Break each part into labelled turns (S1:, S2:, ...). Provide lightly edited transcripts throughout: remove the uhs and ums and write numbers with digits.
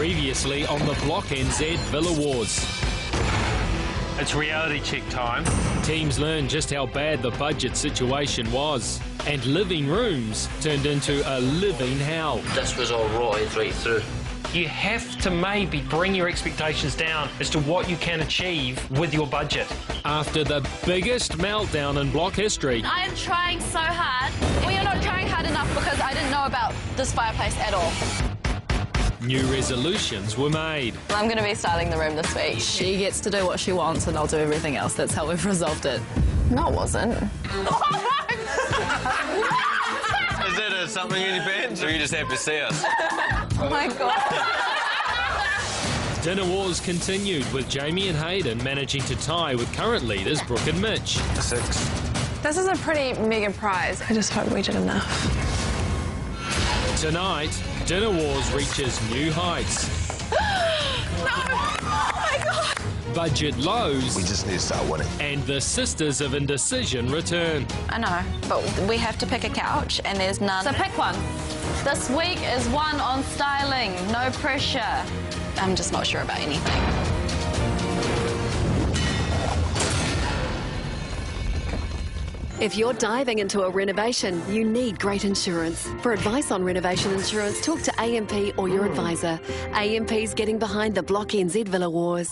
S1: Previously on the Block NZ Villa Wars.
S2: It's reality check time.
S1: Teams learned just how bad the budget situation was, and living rooms turned into a living hell.
S3: This was all rotted right through.
S2: You have to maybe bring your expectations down as to what you can achieve with your budget.
S1: After the biggest meltdown in Block history.
S4: I am trying so hard. Well, you're not trying hard enough because I didn't know about this fireplace at all.
S1: New resolutions were made.
S4: I'm going to be styling the room this week.
S5: She gets to do what she wants and I'll do everything else. That's how we've resolved it.
S4: No, it wasn't.
S6: Is that something in your pants, or you just have to see us?
S4: Oh my God.
S1: Dinner wars continued, with Jamie and Hayden managing to tie with current leaders Brooke and Mitch.
S6: 6.
S7: This is a pretty mega prize. I just hope we did enough.
S1: Tonight, Dinner Wars reaches new heights.
S7: No! Oh my God!
S1: Budget lows.
S6: We just need to start winning.
S1: And the Sisters of Indecision return.
S4: I know, but we have to pick a couch and there's none. So pick one. This week is one on styling. No pressure. I'm just not sure about anything.
S8: If you're diving into a renovation, you need great insurance. For advice on renovation insurance, talk to AMP or your advisor. AMP's getting behind the Block NZ Villa Wars.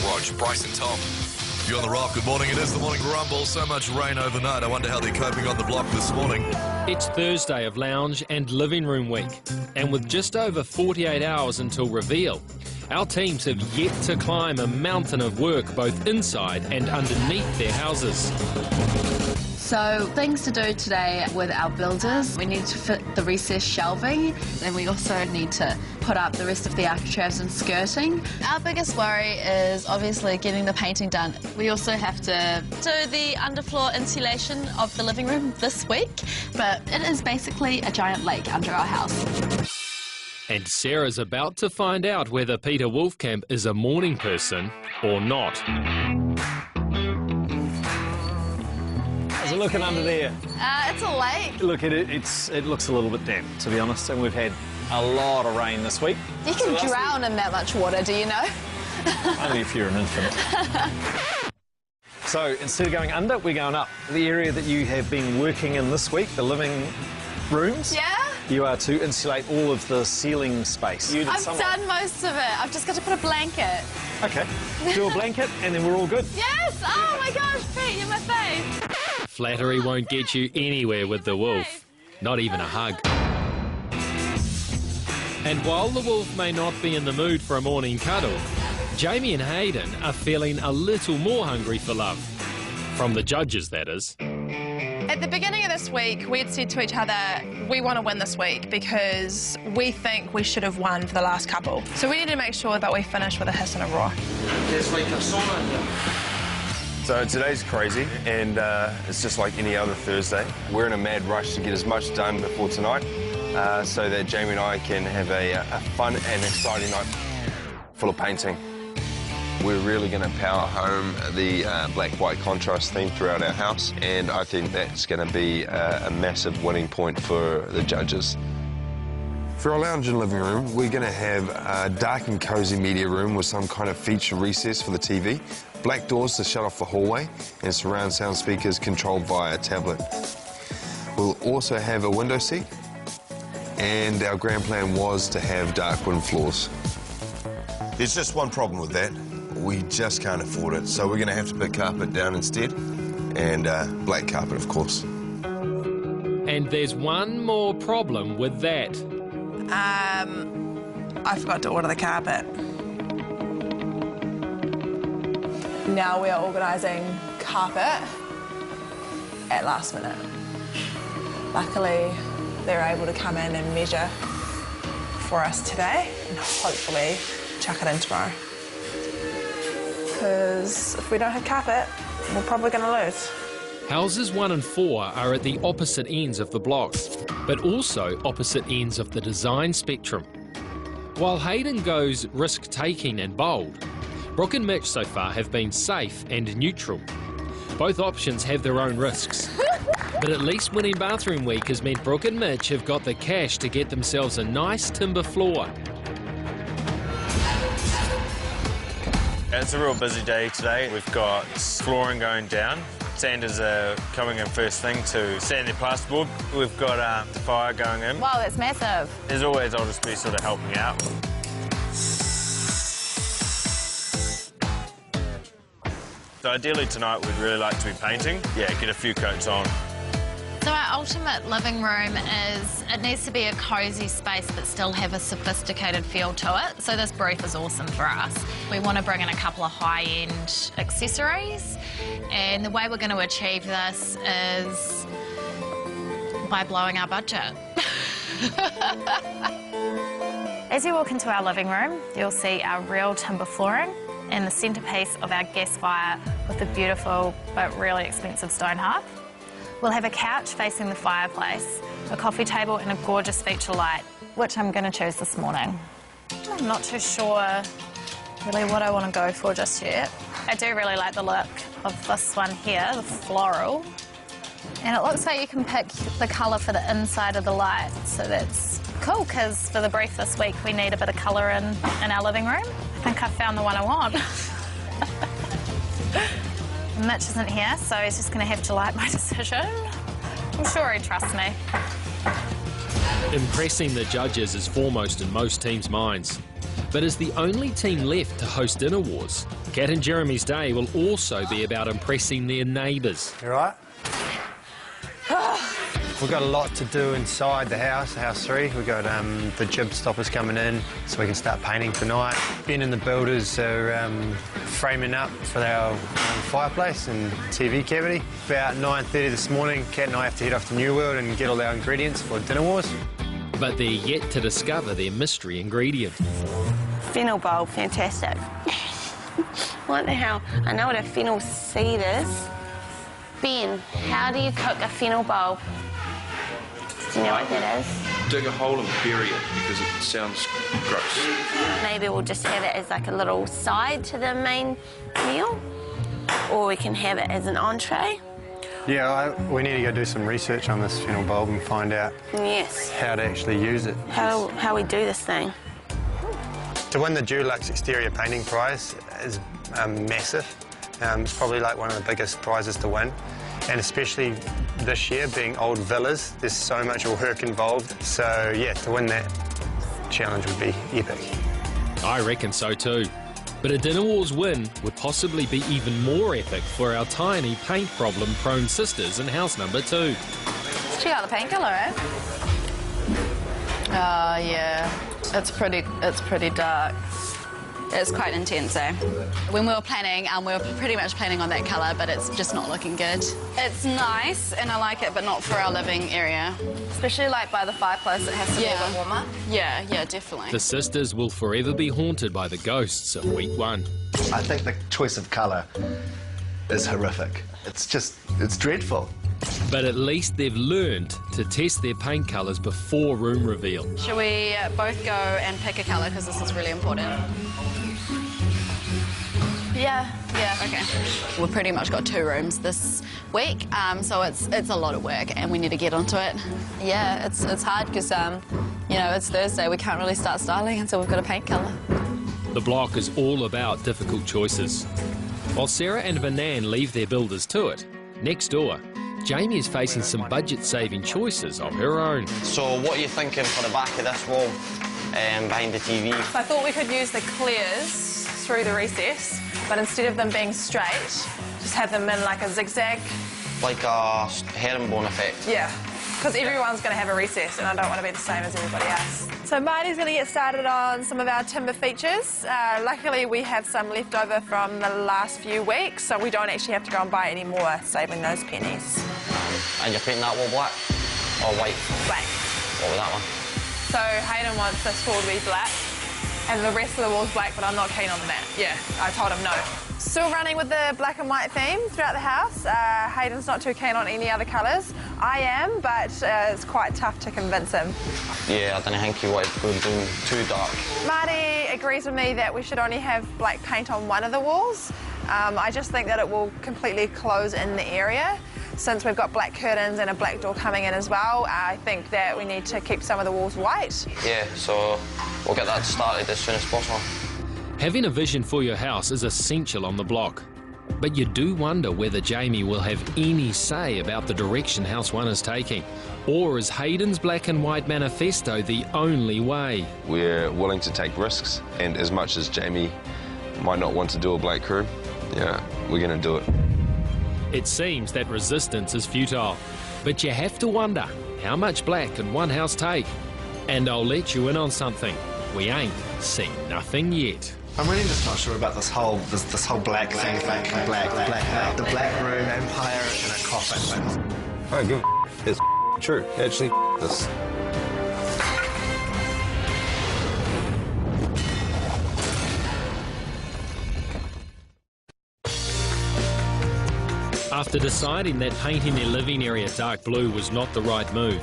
S9: Rog, Bryce and Tom. You're on the Rock. Good morning. It is the Morning Rumble. So much rain overnight. I wonder how they're coping on the block this morning.
S1: It's Thursday of Lounge and Living Room Week. And with just over 48 hours until reveal, our teams have yet to climb a mountain of work both inside and underneath their houses.
S5: So things to do today with our builders. We need to fit the recessed shelving, and we also need to put up the rest of the architraves and skirting. Our biggest worry is obviously getting the painting done. We also have to do the underfloor insulation of the living room this week, but it is basically a giant lake under our house.
S1: And Sarah's about to find out whether Peter Wolfkamp is a morning person or not.
S10: How's it looking under there?
S4: It's a lake.
S10: Look, it looks a little bit damp, to be honest, and we've had a lot of rain this week.
S4: You can drown in that much water, do you know?
S10: Only if you're an infant. So instead of going under, we're going up. The area that you have been working in this week, the living rooms.
S4: Yeah?
S10: You are to insulate all of the ceiling space.
S4: I've done most of it. I've just got to put a blanket.
S10: Okay. Do a blanket and then we're all good.
S4: Yes! Oh my gosh, Pete, you're my fave.
S1: Flattery won't get you anywhere with the wolf. Not even a hug. And while the wolf may not be in the mood for a morning cuddle, Jamie and Hayden are feeling a little more hungry for love. From the judges, that is.
S7: At the beginning of this week, we had said to each other, we want to win this week because we think we should have won for the last couple. So we need to make sure that we finish with a hiss and a roar.
S3: There's like a sauna in here.
S6: So today's crazy, and it's just like any other Thursday. We're in a mad rush to get as much done before tonight so that Jamie and I can have a fun and exciting night full of painting. We're really going to power home the black-white contrast theme throughout our house, and I think that's going to be a massive winning point for the judges. For our lounge and living room, we're going to have a dark and cosy media room with some kind of feature recess for the TV, black doors to shut off the hallway, and surround sound speakers controlled by a tablet. We'll also have a window seat, and our grand plan was to have dark wood floors.
S11: There's just one problem with that. We just can't afford it, so we're going to have to put carpet down instead, and black carpet, of course.
S1: And there's one more problem with that.
S7: I forgot to order the carpet. Now we are organising carpet at last minute. Luckily, they're able to come in and measure for us today and hopefully chuck it in tomorrow. Because if we don't have carpet, we're probably going to lose.
S1: Houses 1 and 4 are at the opposite ends of the block, but also opposite ends of the design spectrum. While Hayden goes risk-taking and bold, Brooke and Mitch so far have been safe and neutral. Both options have their own risks. But at least winning Bathroom Week has meant Brooke and Mitch have got the cash to get themselves a nice timber floor.
S12: It's a real busy day today. We've got flooring going down. Sanders are coming in first thing to sand their plasterboard. We've got the fire going in.
S4: Wow, that's massive.
S12: As always, I'll just be sort of helping out. So ideally tonight we'd really like to be painting. Yeah, get a few coats on.
S4: So our ultimate living room is, it needs to be a cosy space but still have a sophisticated feel to it. So this brief is awesome for us. We want to bring in a couple of high-end accessories, and the way we're going to achieve this is by blowing our budget. As you walk into our living room, you'll see our real timber flooring and the centrepiece of our gas fire with a beautiful but really expensive stone hearth. We'll have a couch facing the fireplace, a coffee table and a gorgeous feature light, which I'm going to choose this morning. I'm not too sure really what I want to go for just yet. I do really like the look of this one here, the floral. And it looks like you can pick the colour for the inside of the light, so that's cool, because for the brief this week we need a bit of colour in our living room. I think I've found the one I want. Mitch isn't here, so he's just going to have to like my decision. I'm sure he trusts me.
S1: Impressing the judges is foremost in most teams' minds. But as the only team left to host Dinner Wars, Kat and Jeremy's day will also be about impressing their neighbours.
S13: You right? We've got a lot to do inside the house 3. We've got the jib stoppers coming in so we can start painting tonight. Ben and the builders are framing up for our fireplace and TV cavity. About 9:30 this morning, Kat and I have to head off to New World and get all our ingredients for Dinner Wars.
S1: But they're yet to discover their mystery ingredient.
S14: Fennel bulb, fantastic. What the hell? I know what a fennel seed is. Ben, how do you cook a fennel bulb? Do you know what that is?
S3: Dig a hole and bury it because it sounds gross.
S14: Maybe we'll just have it as like a little side to the main meal, or we can have it as an entree.
S13: Yeah, we need to go do some research on this fennel bulb and find out how to actually use it.
S14: How we do this thing.
S13: To win the Dulux Exterior Painting Prize is massive. It's probably like one of the biggest prizes to win. And especially this year, being old villas, there's so much work involved. So, yeah, to win that challenge would be epic.
S1: I reckon so too. But a Dinner Wars win would possibly be even more epic for our tiny paint problem-prone sisters in house number 2.
S4: Let's check out the paint colour, eh?
S5: Yeah, it's pretty dark.
S4: It's quite intense, eh? When we were planning, we were pretty much planning on that colour, but it's just not looking good. It's nice, and I like it, but not for our living area. Especially, like, by the fireplace, it has to be a bit warmer. Yeah, definitely.
S1: The sisters will forever be haunted by the ghosts of week 1.
S15: I think the choice of colour is horrific. It's dreadful.
S1: But at least they've learned to test their paint colours before room reveal.
S4: Shall we both go and pick a colour, because this is really important? Yeah, okay. We've pretty much got 2 rooms this week, so it's a lot of work, and we need to get onto it. Yeah, it's hard because, you know, it's Thursday. We can't really start styling until we've got a paint colour.
S1: The block is all about difficult choices. While Sarah and Vanan leave their builders to it, next door, Jamie is facing some budget-saving choices of her own.
S3: So what are you thinking for the back of this wall behind the TV?
S7: So I thought we could use the clears through the recess, but instead of them being straight, just have them in like a zigzag.
S3: Like a herringbone effect?
S7: Yeah, because everyone's going to have a recess and I don't want to be the same as everybody else. So Marty's going to get started on some of our timber features. Luckily we have some left over from the last few weeks, so we don't actually have to go and buy any more, saving those pennies.
S3: And you're painting that wall black? Or white?
S7: Black.
S3: What was that one?
S7: So Hayden wants this wall to be black, and the rest of the wall's black, but I'm not keen on that. Yeah, I told him no. Still running with the black and white theme throughout the house. Hayden's not too keen on any other colours. I am, but it's quite tough to convince him.
S3: Yeah, I don't think he wanted to go too dark.
S7: Marty agrees with me that we should only have black paint on one of the walls. I just think that it will completely close in the area. Since we've got black curtains and a black door coming in as well, I think that we need to keep some of the walls white.
S3: Yeah, so we'll get that started as soon as possible.
S1: Having a vision for your house is essential on the block. But you do wonder whether Jamie will have any say about the direction House 1 is taking. Or is Hayden's black and white manifesto the only way?
S6: We're willing to take risks, and as much as Jamie might not want to do a black room, yeah, we're going to do it.
S1: It seems that resistance is futile. But you have to wonder, how much black can one house take? And I'll let you in on something. We ain't seen nothing yet.
S15: I'm really just not sure about this whole black thing, black. The black room, empire, and a coffin.
S6: I don't give a it's true. Actually, this.
S1: After deciding that painting their living area dark blue was not the right move,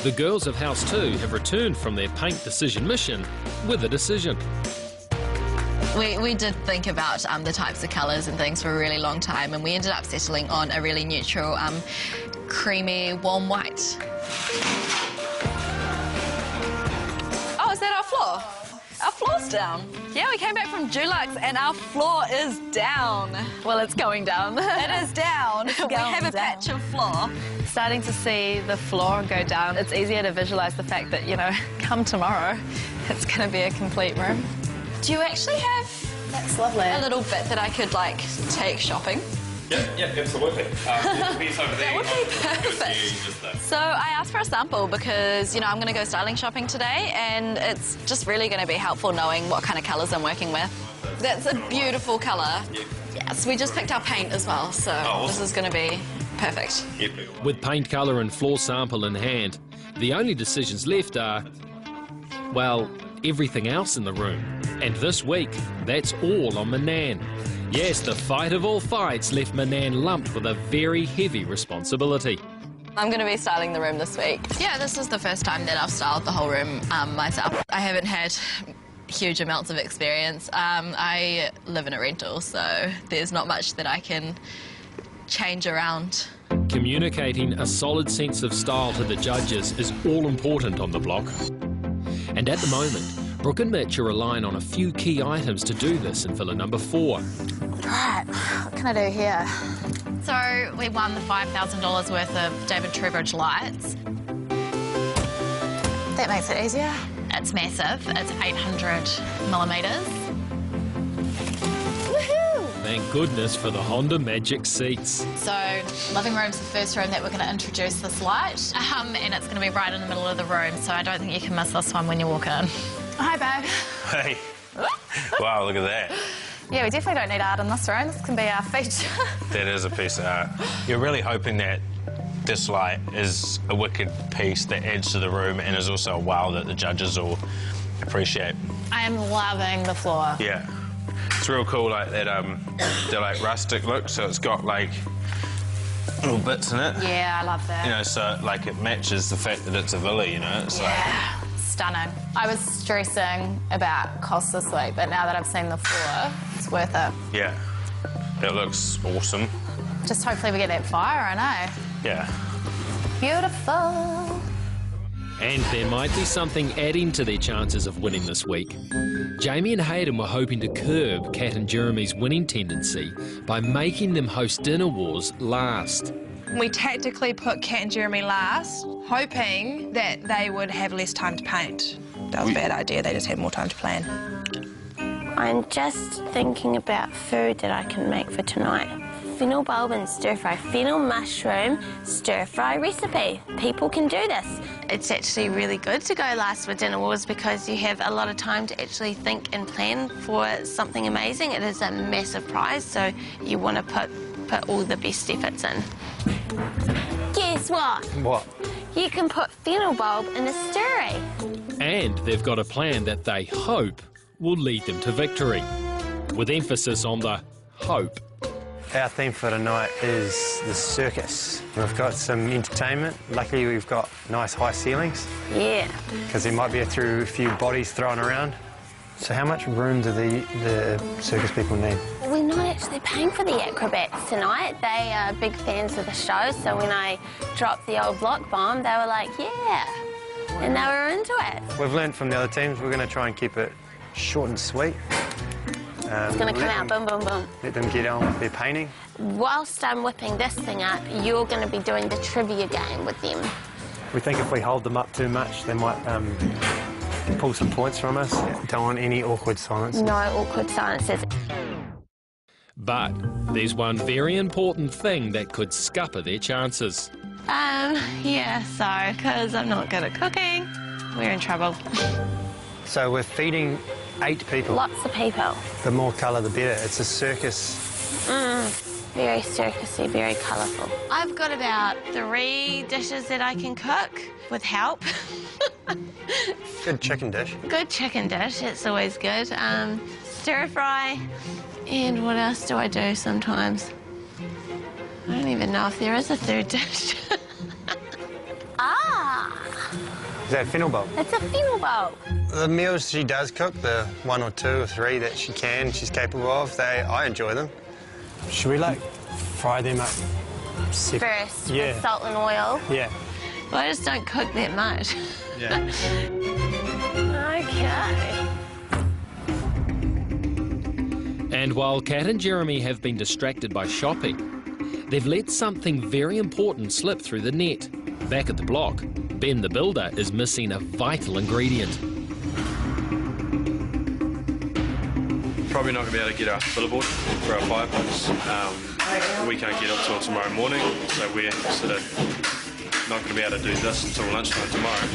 S1: the girls of House 2 have returned from their paint decision mission with a decision.
S5: We did think about the types of colours and things for a really long time, and we ended up settling on a really neutral, creamy, warm white. Oh, is that our floor? Our floor's down. Yeah, we came back from Dulux and our floor is down. Well, it's going down. It is down. We have a patch of floor.
S4: Starting to see the floor go down, it's easier to visualise the fact that, you know, come tomorrow, it's going to be a complete room.
S5: Do you actually have
S4: That's lovely.
S5: a little bit that I could, like, take shopping?
S12: Yeah, absolutely.
S5: That would be perfect. So I asked for a sample because, you know, I'm going to go styling shopping today, and it's just really going to be helpful knowing what kind of colours I'm working with. That's a beautiful colour. Yes, we just picked our paint as well, so this is going to be perfect.
S1: With paint colour and floor sample in hand, the only decisions left are, well, everything else in the room. And this week, that's all on Manan. Yes, the fight of all fights left Manan lumped with a very heavy responsibility.
S5: I'm going to be styling the room this week. Yeah, this is the first time that I've styled the whole room myself. I haven't had huge amounts of experience. I live in a rental, so there's not much that I can change around.
S1: Communicating a solid sense of style to the judges is all important on the block. And at the moment, Brooke and Mitch are relying on a few key items to do this in Villa number 4.
S4: Right, what can I do here? So we won the $5,000 worth of David Trowbridge lights. That makes it easier. It's massive. It's 800 millimetres. Woohoo!
S1: Thank goodness for the Honda Magic seats.
S4: So living room's the first room that we're going to introduce this light, and it's going to be right in the middle of the room, so I don't think you can miss this one when you walk in. Hi, babe.
S12: Hey. Wow, look at that.
S4: Yeah, we definitely don't need art in this room. This can be our feature.
S12: That is a piece of art. You're really hoping that this light is a wicked piece that adds to the room and is also a wow that the judges will appreciate.
S4: I am loving the floor.
S12: Yeah. It's real cool, like that, the like rustic look, so it's got like little bits in it.
S4: Yeah, I love that.
S12: You know, so like it matches the fact that it's a villa, you know? It's
S4: yeah. Stunning. I was stressing about cost this week, but now that I've seen the floor, it's worth it.
S12: Yeah, that looks awesome.
S4: Just hopefully we get that fire, I know.
S12: Yeah.
S4: Beautiful.
S1: And there might be something adding to their chances of winning this week. Jamie and Hayden were hoping to curb Kat and Jeremy's winning tendency by making them host dinner wars last.
S7: We tactically put Kat and Jeremy last, hoping that they would have less time to paint. That was a bad idea, they just had more time to plan.
S14: I'm just thinking about food that I can make for tonight. Fennel bulb and stir-fry fennel mushroom stir-fry recipe. People can do this. It's actually really good to go last with dinner wars because you have a lot of time to actually think and plan for something amazing. It is a massive prize, so you want to put all the best efforts in. Guess what?
S1: What?
S14: You can put fennel bulb in a stirry.
S1: And they've got a plan that they hope will lead them to victory, with emphasis on the hope.
S13: Our theme for tonight is the circus. We've got some entertainment. Luckily, we've got nice high ceilings.
S14: Yeah.
S13: Because there might be a few bodies thrown around. So how much room do the circus people need?
S14: We're not actually paying for the acrobats tonight. They are big fans of the show, so when I dropped the old block bomb, they were like, yeah, and they were into it.
S13: We've learned from the other teams, we're going to try and keep it short and sweet.
S14: It's going to come out, boom, boom, boom.
S13: Let them get on with their painting.
S14: Whilst I'm whipping this thing up, you're going to be doing the trivia game with them.
S13: We think if we hold them up too much, they might pull some points from us. Don't want any awkward silences.
S14: No awkward silences.
S1: But there's one very important thing that could scupper their chances.
S14: Yeah, so, because I'm not good at cooking, we're in trouble.
S13: So we're feeding 8 people.
S14: Lots of people.
S13: The more colour, the better. It's a circus.
S14: Very circusy, very colourful. I've got about 3 dishes that I can cook with help.
S13: Good chicken dish.
S14: Good chicken dish, it's always good. Stir fry, and what else do I do sometimes? I don't even know if there is a third dish.
S13: Is that a fennel bowl?
S14: It's a fennel bowl.
S13: The meals she does cook, the 1 or 2 or 3 that she's capable of, I enjoy them. Should we, like, fry them up?
S14: First, with salt and oil?
S13: Yeah.
S14: Well, I just don't cook that much.
S13: Yeah.
S14: Okay.
S1: And while Kat and Jeremy have been distracted by shopping, they've let something very important slip through the net. Back at the block, Ben the Builder is missing a vital ingredient.
S16: Probably not going to be able to get our billboard for our fireplace. We can't get it till tomorrow morning, so we're sort of not going to be able to do this until lunchtime tomorrow.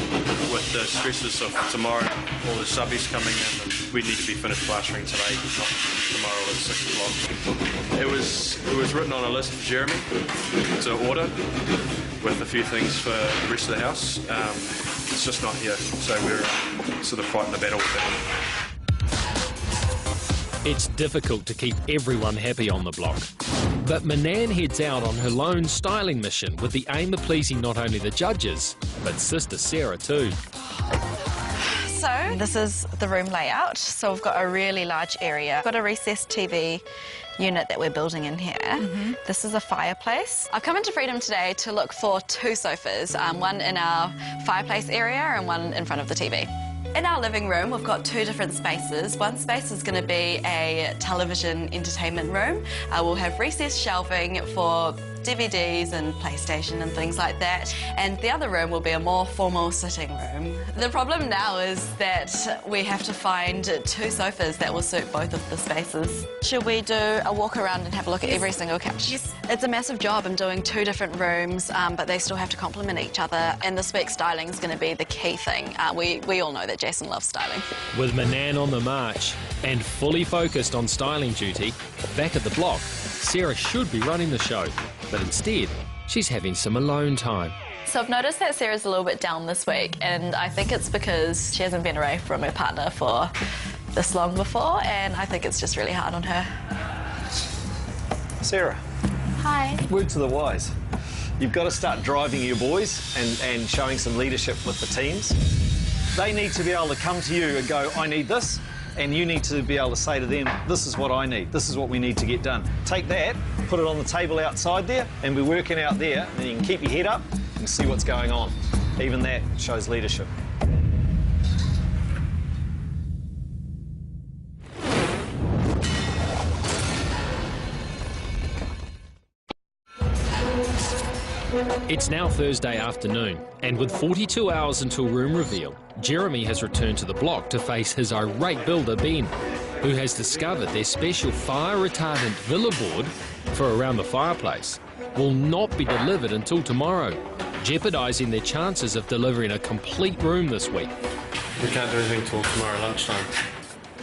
S16: With the stresses of tomorrow, all the subbies coming in, and we need to be finished plastering today, not tomorrow at 6 o'clock. It was written on a list for Jeremy to order, with a few things for the rest of the house. It's just not here, so we're sort of fighting the battle with it.
S1: It's difficult to keep everyone happy on the block. But Manan heads out on her lone styling mission with the aim of pleasing not only the judges, but sister Sarah too.
S17: So this is the room layout. So we've got a really large area. We've got a recessed TV unit that we're building in here. This is a fireplace. I've come into Freedom today to look for 2 sofas, one in our fireplace area and one in front of the TV. In our living room, we've got 2 different spaces. One space is going to be a television entertainment room. We'll have recessed shelving for DVDs and PlayStation and things like that. And the other room will be a more formal sitting room. The problem now is that we have to find 2 sofas that will suit both of the spaces. Should we do a walk around and have a look at every single couch? Yes. It's a massive job. I'm doing 2 different rooms, but they still have to complement each other. And this week, styling is going to be the key thing. We all know that Jason loves styling.
S1: With Manan on the march and fully focused on styling duty, back at the block, Sarah should be running the show, but instead, she's having some alone time.
S17: So I've noticed that Sarah's a little bit down this week, and I think it's because she hasn't been away from her partner for this long before, and I think it's just really hard on her.
S10: Sarah.
S14: Hi.
S10: Word to the wise. You've got to start driving your boys and showing some leadership with the teams. They need to be able to come to you and go, I need this, and you need to be able to say to them, this is what I need, this is what we need to get done. Take that, put it on the table outside there, and we're working out there, and you can keep your head up and see what's going on. Even that shows leadership.
S1: It's now Thursday afternoon, and with 42 hours until room reveal, Jeremy has returned to the block to face his irate builder, Ben, who has discovered their special fire-retardant villa board for around the fireplace will not be delivered until tomorrow, jeopardising their chances of delivering a complete room this week.
S16: We can't do anything till tomorrow lunchtime.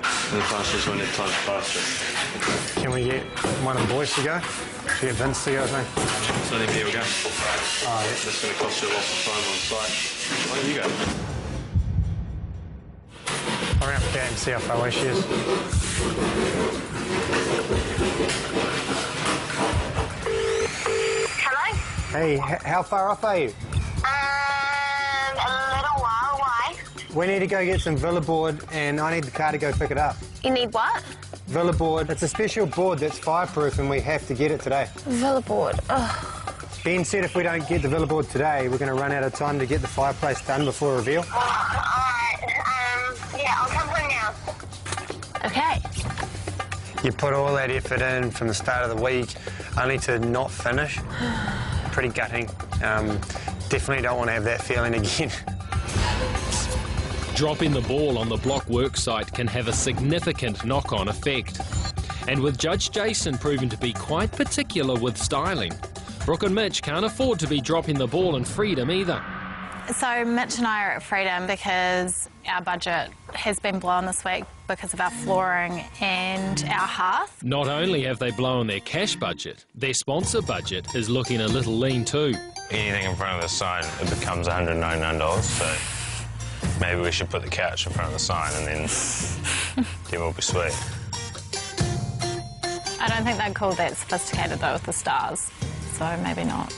S16: And the plasters won't have time to plaster.
S13: Can we get one of the boys to go? Should we get Vince to go, I think?
S16: So then here we go. Oh, yeah. That's going to cost you a lot of time on site. Why don't you go?
S13: I'll ring up Kat and see how far away she is.
S14: Hello?
S13: Hey, how far off are you?
S14: A little while. Why?
S13: We need to go get some villa board, and I need the car to go pick it up.
S14: You need what?
S13: Villa board. It's a special board that's fireproof and we have to get it today.
S14: Villa board. Ugh.
S13: Ben said if we don't get the Villa board today, we're going to run out of time to get the fireplace done before reveal.
S14: Yeah, I'll come home now. Okay.
S13: You put all that effort in from the start of the week, only to not finish. Pretty gutting. Definitely don't want to have that feeling again.
S1: Dropping the ball on the block worksite can have a significant knock-on effect. And with Judge Jason proving to be quite particular with styling, Brooke and Mitch can't afford to be dropping the ball in Freedom either.
S4: So Mitch and I are at Freedom because our budget has been blown this week because of our flooring and our hearth.
S1: Not only have they blown their cash budget, their sponsor budget is looking a little lean too.
S12: Anything in front of the sign, it becomes $199, so maybe we should put the couch in front of the sign and then we'll be sweet.
S4: I don't think they'd call that sophisticated though with the stars, so maybe not.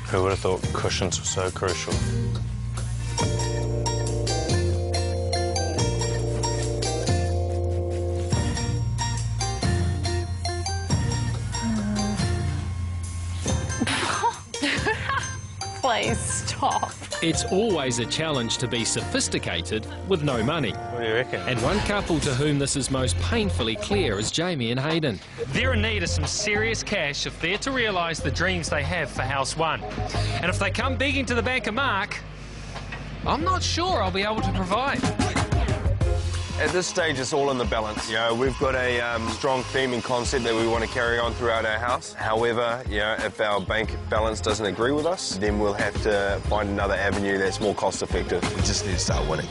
S12: Who would have thought cushions were so crucial?
S4: Please stop.
S1: It's always a challenge to be sophisticated with no money.
S12: What do you reckon?
S1: And one couple to whom this is most painfully clear is Jamie and Hayden.
S2: They're in need of some serious cash if they're to realise the dreams they have for House 1. And if they come begging to the bank of Mark, I'm not sure I'll be able to provide.
S6: At this stage, it's all in the balance. You know, we've got a strong theme and concept that we want to carry on throughout our house. However, you know, if our bank balance doesn't agree with us, then we'll have to find another avenue that's more cost-effective. We just need to start winning.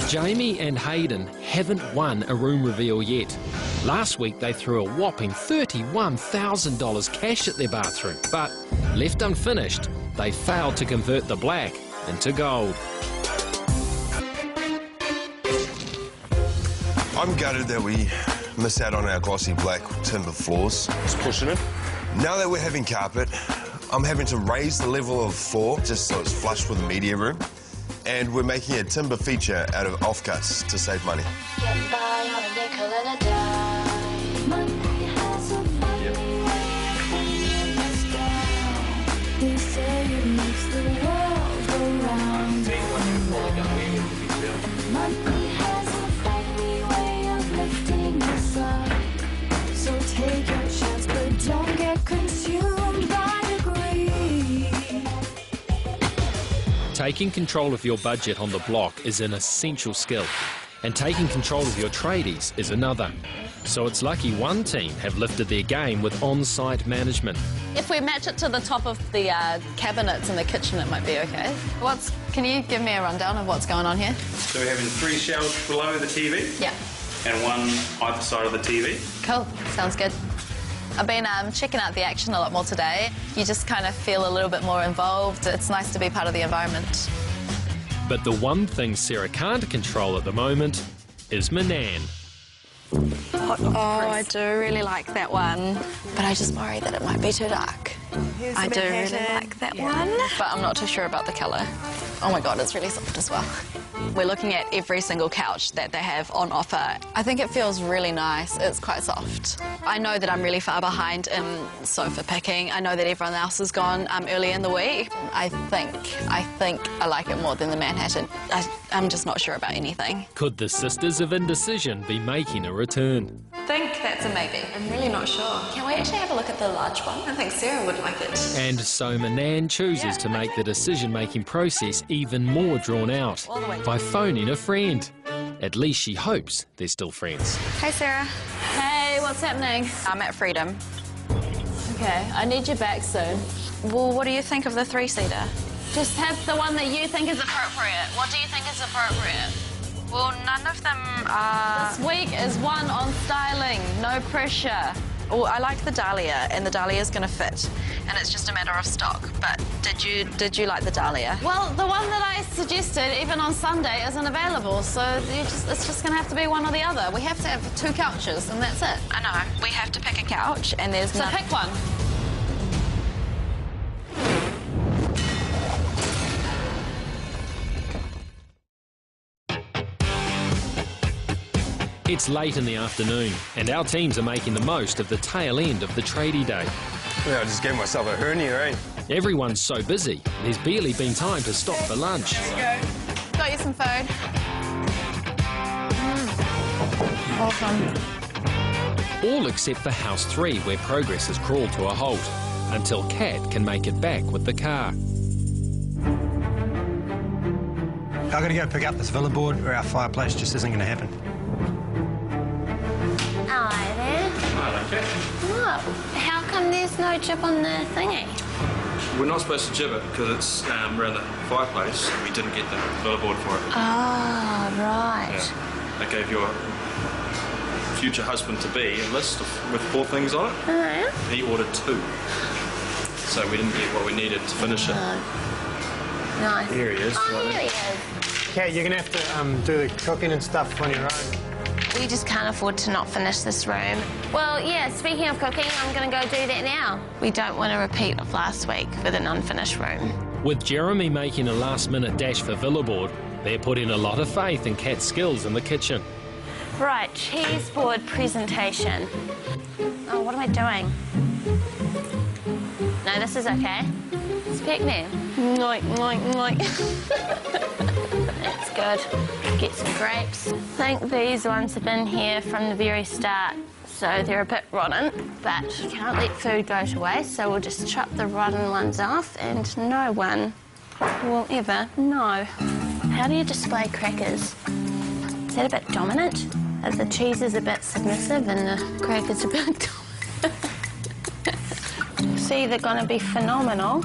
S1: Jamie and Hayden haven't won a room reveal yet. Last week, they threw a whopping $31,000 cash at their bathroom, but left unfinished, they failed to convert the black into gold.
S11: I'm gutted that we miss out on our glossy black timber floors.
S6: Just pushing it.
S11: Now that we're having carpet, I'm having to raise the level of floor just so it's flush with the media room. And we're making a timber feature out of offcuts to save money.
S18: Get by on a nickel and a dime. Money has a funny way of us down. They say it makes the world go round. Money has a funny way of lifting us up. So take your chance, but don't get consumed by the greed.
S1: Taking control of your budget on the block is an essential skill, and taking control of your tradies is another. So it's lucky one team have lifted their game with on-site management.
S17: If we match it to the top of the cabinets in the kitchen, it might be okay. Can you give me a rundown of what's going on here?
S16: So we're having 3 shelves below the TV.
S17: Yeah.
S16: And 1 either side of the TV.
S17: Cool, sounds good. I've been checking out the action a lot more today. You just kind of feel a little bit more involved. It's nice to be part of the environment.
S1: But the one thing Sarah can't control at the moment is Manan.
S17: Oh, I do really like that one, but I just worry that it might be too dark. I do really like that one, but I'm not too sure about the colour. Oh my God, it's really soft as well. We're looking at every single couch that they have on offer. I think it feels really nice. It's quite soft. I know that I'm really far behind in sofa picking. I know that everyone else has gone early in the week. I think I like it more than the Manhattan. I'm just not sure about anything.
S1: Could the Sisters of Indecision be making a return?
S17: I think that's a maybe. I'm really not sure. Can we actually have a look at the large one? I think Sarah would like it.
S1: And so Manan chooses to make the decision-making process even more drawn out by phoning a friend. At least she hopes they're still friends.
S17: Hey, Sarah.
S4: Hey, what's happening?
S17: I'm at Freedom.
S4: Okay, I need you back soon.
S17: Well, what do you think of the 3-seater?
S4: Just have the one that you think is appropriate. What do you think is appropriate?
S17: Well, none of them are...
S4: This week is one on styling, no pressure.
S17: Well, I like the Dahlia, and the Dahlia is going to fit, and it's just a matter of stock. But did you like the Dahlia?
S4: Well, the one that I suggested, even on Sunday, isn't available, so it's just going to have to be one or the other. We have to have 2 couches, and that's it.
S17: I know. We have to pick a couch, and there's
S4: So pick one.
S1: It's late in the afternoon, and our teams are making the most of the tail end of the tradie day.
S6: Yeah, I just gave myself a hernia, eh?
S1: Everyone's so busy, there's barely been time to stop for lunch.
S7: There you go. Got you some food. Awesome.
S1: All except for House 3, where progress has crawled to a halt, until Kat can make it back with the car.
S13: I've got to go pick up this villa board or our fireplace just isn't going to happen.
S14: Hi there.
S16: Hello, Kat.
S14: Look, how come there's no jib on the thingy?
S16: We're not supposed to jib it because it's around the fireplace. We didn't get the billboard for it.
S14: Oh, right.
S16: Yeah. I gave your future husband-to-be a list with 4 things on it.
S14: Oh.
S16: He ordered 2. So we didn't get what we needed to finish it.
S14: Nice.
S13: Here he is.
S14: Oh,
S13: right
S14: here he
S13: there.
S14: is.
S13: Kat, you're going to have to do the cooking and stuff on your own.
S14: We just can't afford to not finish this room. Well, yeah, speaking of cooking, I'm going to go do that now. We don't want to repeat of last week with an unfinished room.
S1: With Jeremy making a last-minute dash for villa board, they're putting a lot of faith in Kat's skills in the kitchen.
S14: Right, cheese board presentation. Oh, what am I doing? No, this is okay. Speak me. That's good. Get some grapes. I think these ones have been here from the very start, so they're a bit rotten, but can't let food go to waste, so we'll just chop the rotten ones off, and no one will ever know. How do you display crackers? Is that a bit dominant? The cheese is a bit submissive and the crackers a bit dominant. It's either going to be phenomenal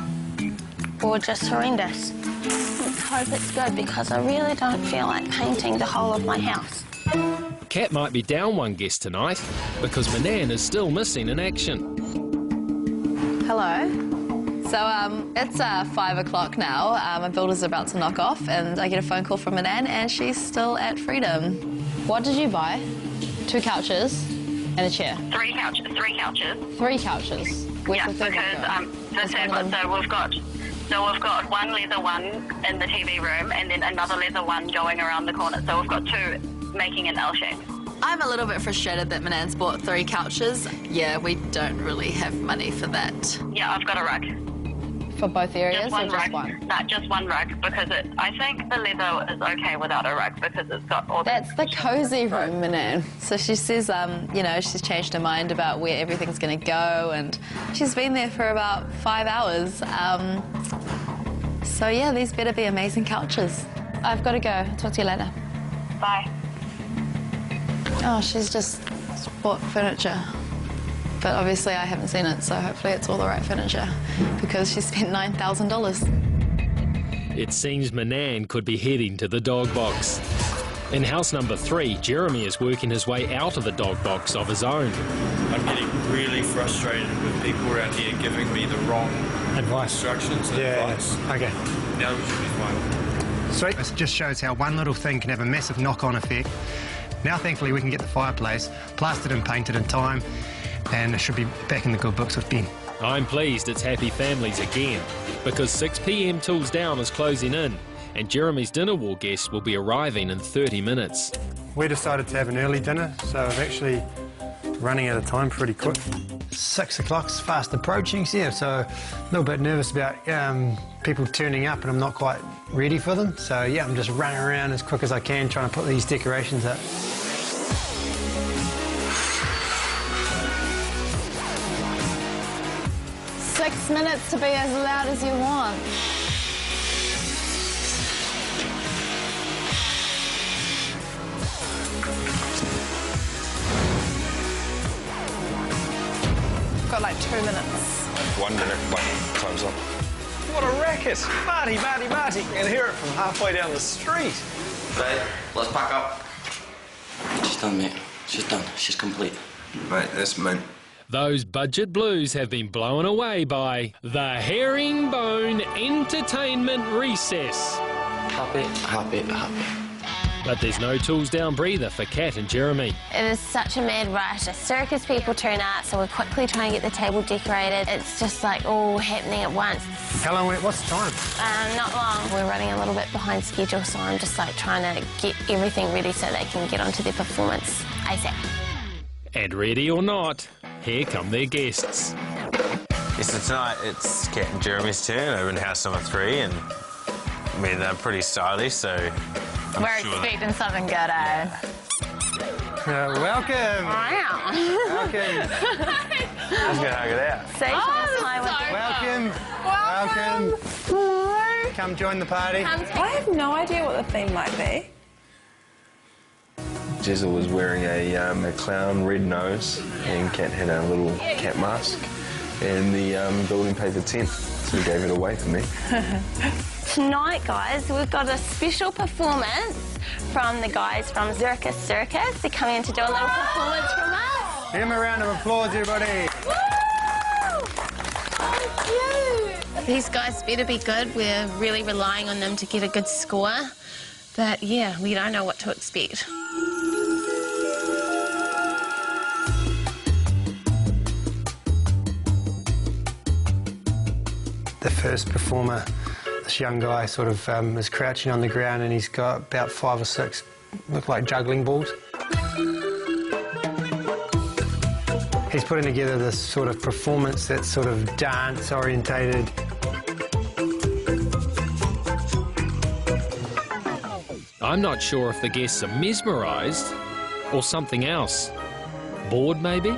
S14: or just horrendous. Let's hope it's good because I really don't feel like painting the whole of my house.
S1: Kat might be down one guest tonight because Manan is still missing in action.
S5: Hello. So it's 5 o'clock now. My builder's about to knock off and I get a phone call from Manan and she's still at Freedom. What did you buy? 2 couches and a chair?
S19: 3 couches. 3 couches.
S5: 3 couches. Where's
S19: Yeah,
S5: the third
S19: because the third one, so we've got one leather one in the TV room and then another leather one going around the corner. So we've got 2 making an L shape.
S5: I'm a little bit frustrated that Manan's bought 3 couches. Yeah, we don't really have money for that.
S19: Yeah, I've got a rug.
S5: For both areas
S19: Just one
S5: or just
S19: rug.
S5: one?
S19: No, just one rug because I think the leather is okay without a rug because it's got all
S5: That's the cozy room, Manan. So she says, you know, she's changed her mind about where everything's going to go and she's been there for about 5 hours. So yeah, these better be amazing couches. I've got to go. Talk to you later.
S19: Bye.
S5: Oh, she's just bought furniture. But obviously I haven't seen it, so hopefully it's all the right furniture because she spent $9,000.
S1: It seems Manan could be heading to the dog box. In house number 3, Jeremy is working his way out of the dog box of his own.
S16: I'm getting really frustrated with people around here giving me the wrong instructions and advice.
S13: Okay.
S16: Now we should be fine.
S13: Sweet. This just shows how one little thing can have a massive knock-on effect. Now, thankfully, we can get the fireplace plastered and painted in time, and it should be back in the good books with Ben.
S1: I'm pleased it's happy families again, because 6 p.m. Tools Down is closing in, and Jeremy's dinner wall guests will be arriving in 30 minutes.
S13: We decided to have an early dinner, so I'm actually running out of time pretty quick. 6 o'clock's fast approaching, yeah, so a little bit nervous about people turning up and I'm not quite ready for them. So yeah, I'm just running around as quick as I can trying to put these decorations up.
S5: Six minutes to be as loud as you want.
S7: Got like 2 minutes.
S6: 1 minute, time's up.
S10: What a racket! Marty, Marty, Marty! You can hear it from halfway down the street.
S3: Right, let's pack up.
S20: She's done, mate. She's done. She's complete.
S6: Mate, that's mint.
S1: Those budget blues have been blown away by the Herringbone Entertainment Recess.
S20: Happy, happy, happy.
S1: But there's no tools down breather for Kat and Jeremy.
S14: It is such a mad rush. The circus people turn up, so we're quickly trying to get the table decorated. It's just like all happening at once.
S13: How long? What's the time?
S14: Not long. We're running a little bit behind schedule, so I'm just like trying to get everything ready so they can get onto their performance ASAP.
S1: And ready or not, here come their guests.
S12: Yes, so tonight it's Kat and Jeremy's turn over in house number 3, and I mean, they're pretty stylish, so
S4: We're expecting something good, eh?
S13: Welcome.
S14: Wow.
S13: Welcome.
S12: Let's go hug it out.
S13: Welcome. Come join the party.
S7: I have no idea what the theme might be.
S6: Jizzle was wearing a clown red nose, and Kat had a little cat mask, and the building paid the tent, so he gave it away for me.
S14: Tonight, guys, we've got a special performance from the guys from Zirkus Circus. They're coming in to do a little performance from us.
S13: Give them a round of applause, everybody.
S14: These guys better be good. We're really relying on them to get a good score. But yeah, we don't know what to expect.
S13: The first performer, this young guy sort of is crouching on the ground, and he's got about 5 or 6 look like juggling balls. He's putting together this sort of performance that's sort of dance orientated.
S1: I'm not sure if the guests are mesmerised or something else. Bored, maybe?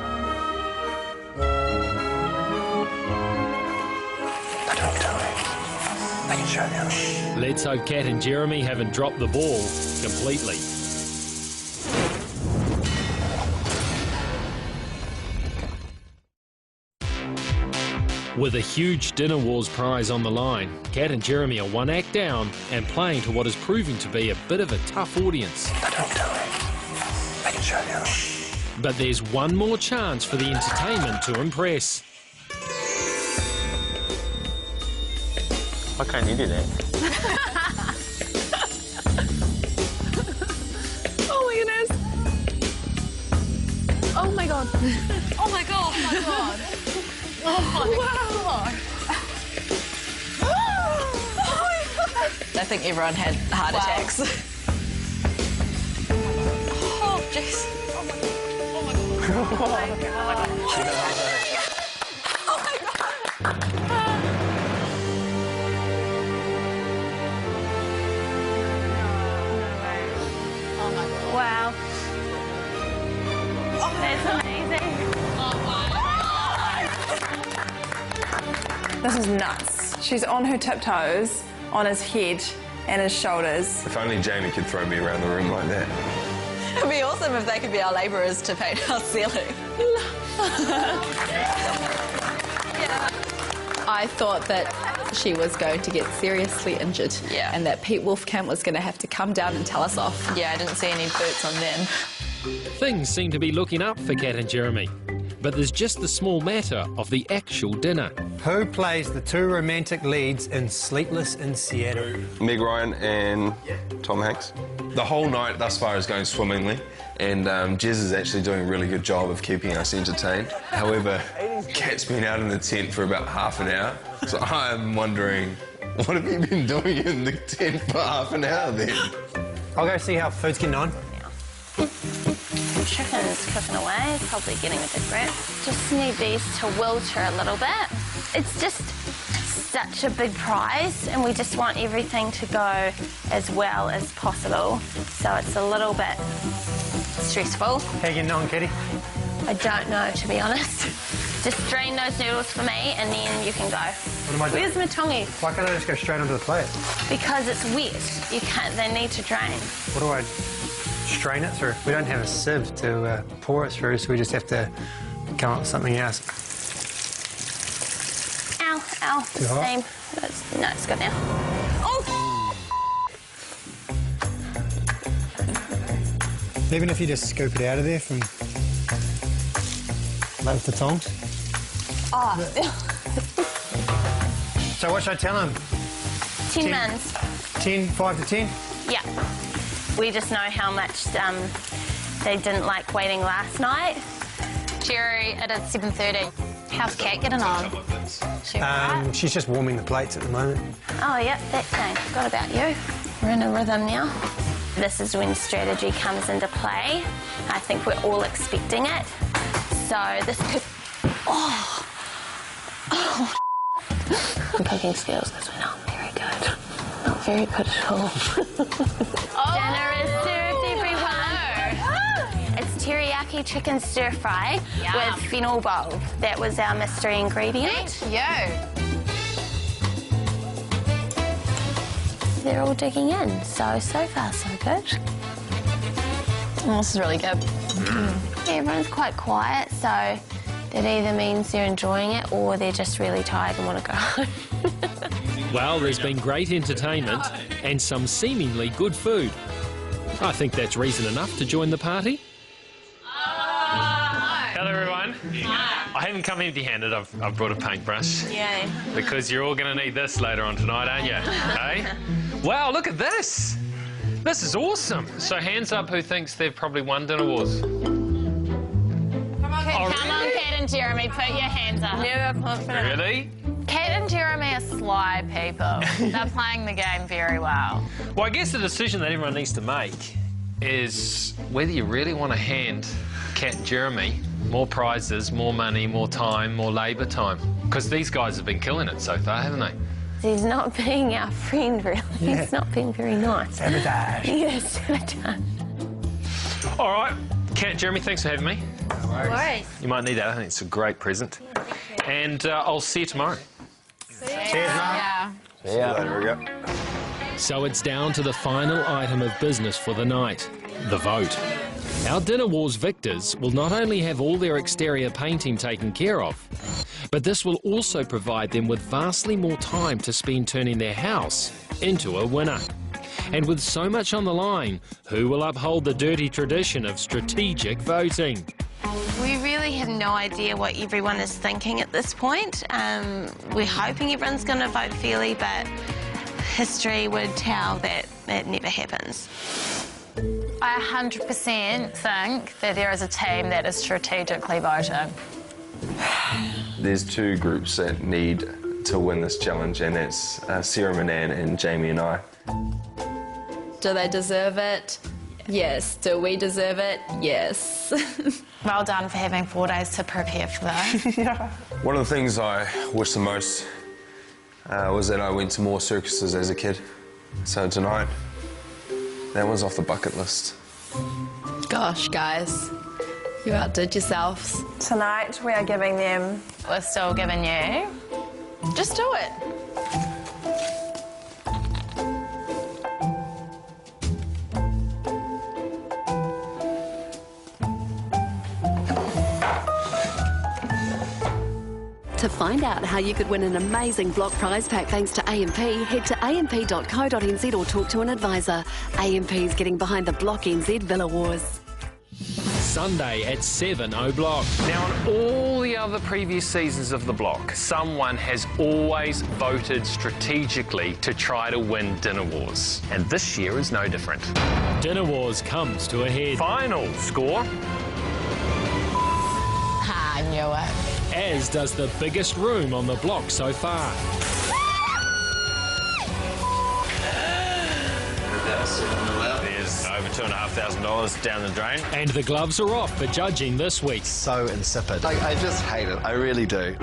S1: Let's hope Kat and Jeremy haven't dropped the ball completely. With a huge Dinner Wars prize on the line, Kat and Jeremy are 1 act down and playing to what is proving to be a bit of a tough audience. But there's one more chance for the entertainment to impress.
S12: Why can't you do that?
S7: Oh my goodness. Oh my god.
S17: Oh my god.
S7: Oh my god.
S17: Oh my
S7: god.
S17: I think everyone had heart attacks. Oh, jeez. Oh my god. Oh my god. Oh my god.
S14: Wow. That's amazing.
S7: This is nuts. She's on her tiptoes, on his head and his shoulders.
S6: If only Jamie could throw me around the room like that.
S17: It'd be awesome if they could be our labourers to paint our ceiling.
S5: I thought that she was going to get seriously injured, and that Pete Wolfkamp was going to have to come down and tell us off.
S17: Yeah, I didn't see any boots on them.
S1: Things seem to be looking up for Kat and Jeremy, but there's just the small matter of the actual dinner.
S13: Who plays the 2 romantic leads in Sleepless in Seattle?
S6: Meg Ryan and Tom Hanks. The whole night thus far is going swimmingly, and Jez is actually doing a really good job of keeping us entertained. However, Kat's been out in the tent for about half an hour, so I'm wondering, what have you been doing in the tent for half an hour then?
S13: I'll go see how food's getting on.
S14: Chicken's cooking away, probably getting a bit grip. Just need these to wilter a little bit. It's just such a big prize, and we just want everything to go as well as possible. So it's a little bit stressful.
S13: How you getting on, Kitty?
S14: I don't know, to be honest. Just drain those noodles for me, and then you can go.
S13: What am I doing?
S14: Where's my tongi?
S13: Why can't I just go straight onto the plate?
S14: Because it's wet. You can't. They need to drain.
S13: What do I strain it through? We don't have a sieve to pour it through, so we just have to come up with something else.
S14: Ow, ow.
S13: Too hot?
S14: Steam. No, it's good now. Oh!
S13: Even if you just scoop it out of there from with the tongs.
S14: Oh.
S13: So what should I tell him?
S14: 10 mins.
S13: 10, 5 to 10?
S14: Yeah. We just know how much they didn't like waiting last night.
S4: Jerry, it is 7:30. How's Kat getting on?
S13: She's just warming the plates at the moment.
S14: Oh, yep, that thing. Forgot about you. We're in a rhythm now. This is when strategy comes into play. I think we're all expecting it. So this could... Oh! Cooking skills, because we're not very good. Not very good at all. Dinner is served, everyone. It's teriyaki chicken stir fry with fennel bulb. That was our mystery ingredient.
S4: Thank you.
S14: They're all digging in, so far so good.
S4: Oh, this is really good.
S14: Yeah, everyone's quite quiet, so that either means they're enjoying it or they're just really tired and want to go home.
S1: Well, there's been great entertainment and some seemingly good food. I think that's reason enough to join the party.
S2: Hello, everyone. I haven't come empty-handed. I've brought a paintbrush.
S14: Yay.
S2: Because you're all going to need this later on tonight, aren't you? Hey? Wow, look at this. This is awesome. So hands up who thinks they've probably won Dinner Wars.
S4: Come on, Kat and Jeremy, put your hands up.
S14: Never confident.
S2: Really?
S4: Kat and Jeremy are sly people. They're playing the game very well.
S2: Well, I guess the decision that everyone needs to make is whether you really want to hand Kat and Jeremy more prizes, more money, more time, more labour time. Because these guys have been killing it so far, haven't they?
S14: He's not being our friend, really.
S2: Yeah.
S14: He's not being very nice.
S2: Sabotage.
S14: Yes, sabotage.
S2: All right. Kat, Jeremy, thanks for having me.
S14: No worries.
S2: You might need that. I think it's a great present. And I'll see you tomorrow.
S1: Cheers, mate. See ya.
S6: Later, we go.
S1: So it's down to the final item of business for the night, the vote. Our Dinner Wars victors will not only have all their exterior painting taken care of, but this will also provide them with vastly more time to spend turning their house into a winner. And with so much on the line, who will uphold the dirty tradition of strategic voting?
S14: We really have no idea what everyone is thinking at this point. We're hoping everyone's going to vote fairly, but history would tell that it never happens.
S4: I 100% think that there is a team that is strategically voting.
S6: There's two groups that need to win this challenge, and it's Sarah Manan and Jamie and I.
S5: Do they deserve it? Yes. Do we deserve it? Yes.
S4: Well done for having 4 days to prepare for that.
S6: One of the things I wish the most was that I went to more circuses as a kid. So tonight, that was off the bucket list.
S5: Gosh, guys, you outdid yourselves.
S7: Tonight we are giving them...
S4: We're still giving you...
S5: Just do it.
S8: To find out how you could win an amazing block prize pack thanks to AMP, head to amp.co.nz or talk to an advisor. AMP's getting behind the Block NZ Villa Wars.
S1: Sunday at 7 o'clock.
S2: Now, on all the other previous seasons of the block, someone has always voted strategically to try to win Dinner Wars. And this year is no different.
S1: Dinner Wars comes to a head.
S2: Final score.
S4: I knew it.
S1: As does the biggest room on the block so far.
S12: There's over $2,500 down the drain.
S1: And the gloves are off for judging this week.
S15: So insipid. I just hate it. I really do.